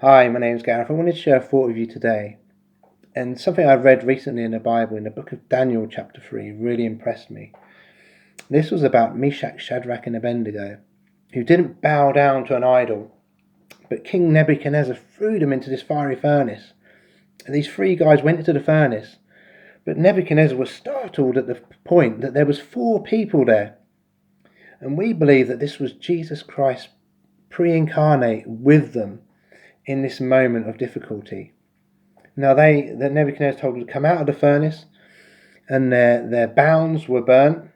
Hi, my name's Gareth. I wanted to share a thought with you today. And something I read recently in the Bible, in the book of Daniel, chapter 3, really impressed me. This was about Meshach, Shadrach, and Abednego, who didn't bow down to an idol, but King Nebuchadnezzar threw them into this fiery furnace. And these three guys went into the furnace, but Nebuchadnezzar was startled at the point that there was 4 people there. And we believe that this was Jesus Christ pre-incarnate with them in this moment of difficulty. Now that Nebuchadnezzar told them to come out of the furnace, and their bounds were burnt,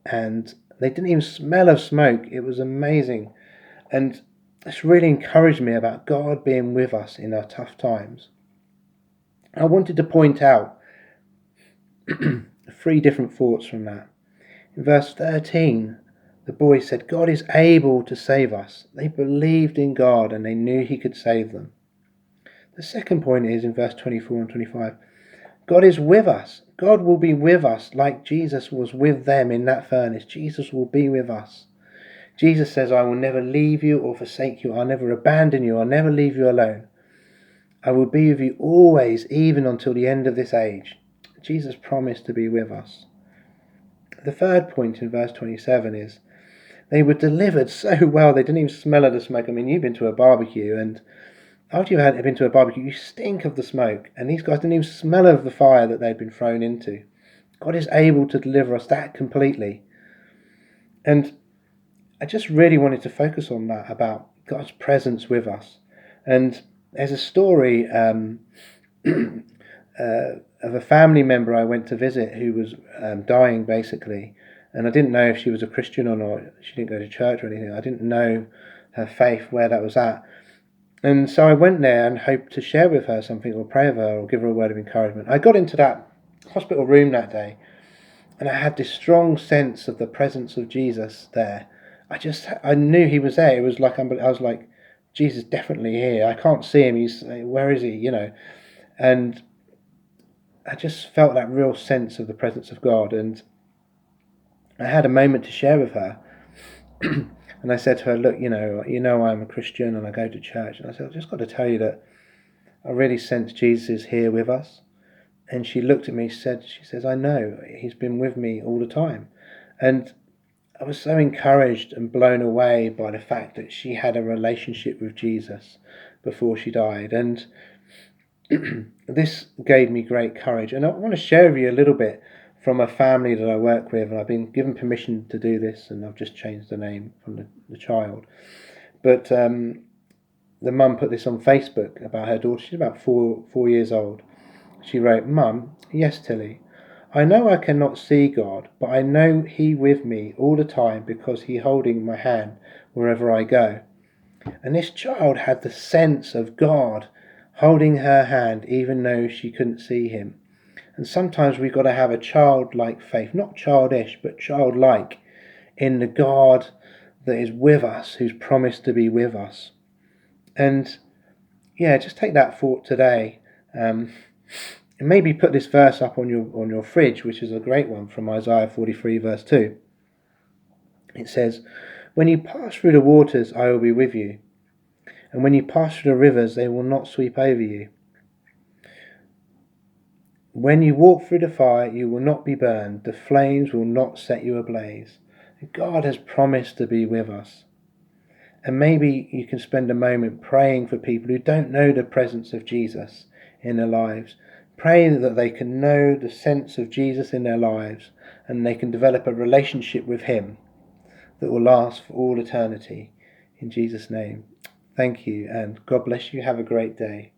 and they didn't even smell of smoke. It was amazing, and it's really encouraged me about God being with us in our tough times. I wanted to point out 3 different thoughts from that. In verse 13, the boys said, God is able to save us. They believed in God and they knew he could save them. The second point is in verse 24 and 25. God is with us. God will be with us like Jesus was with them in that furnace. Jesus will be with us. Jesus says, I will never leave you or forsake you. I'll never abandon you. I'll never leave you alone. I will be with you always, even until the end of this age. Jesus promised to be with us. The third point in verse 27 is, they were delivered so well, they didn't even smell of the smoke. I mean, you've been to a barbecue, and after you've been to a barbecue, you stink of the smoke, and these guys didn't even smell of the fire that they'd been thrown into. God is able to deliver us that completely. And I just really wanted to focus on that, about God's presence with us. And there's a story of a family member I went to visit who was dying, basically. And I didn't know if she was a Christian or not. She didn't go to church or anything. I didn't know her faith, where that was at. And so I went there and hoped to share with her something, or pray with her, or give her a word of encouragement. I got into that hospital room that day, and I had this strong sense of the presence of Jesus there. I knew he was there. It was like, I was like, Jesus definitely here. I can't see him. Where is he? And I just felt that real sense of the presence of God. And I had a moment to share with her. And I said to her, look, I'm a Christian and I go to church. And I said, I've just got to tell you that I really sense Jesus is here with us. And she looked at me, she says, I know, he's been with me all the time. And I was so encouraged and blown away by the fact that she had a relationship with Jesus before she died. And this gave me great courage. And I want to share with you a little bit from a family that I work with, and I've been given permission to do this, and I've just changed the name from the child. But the mum put this on Facebook about her daughter. She's about 4 years old. She wrote, Mum, yes, Tilly, I know I cannot see God, but I know he with me all the time because he holding my hand wherever I go. And this child had the sense of God holding her hand even though she couldn't see him. And sometimes we've got to have a childlike faith, not childish, but childlike, in the God that is with us, who's promised to be with us. And just take that thought today. And maybe put this verse up on your fridge, which is a great one, from Isaiah 43 verse 2. It says, when you pass through the waters, I will be with you. And when you pass through the rivers, they will not sweep over you. When you walk through the fire, you will not be burned. The flames will not set you ablaze. God has promised to be with us. And maybe you can spend a moment praying for people who don't know the presence of Jesus in their lives. Praying that they can know the sense of Jesus in their lives, and they can develop a relationship with him that will last for all eternity. In Jesus' name, thank you, and God bless you. Have a great day.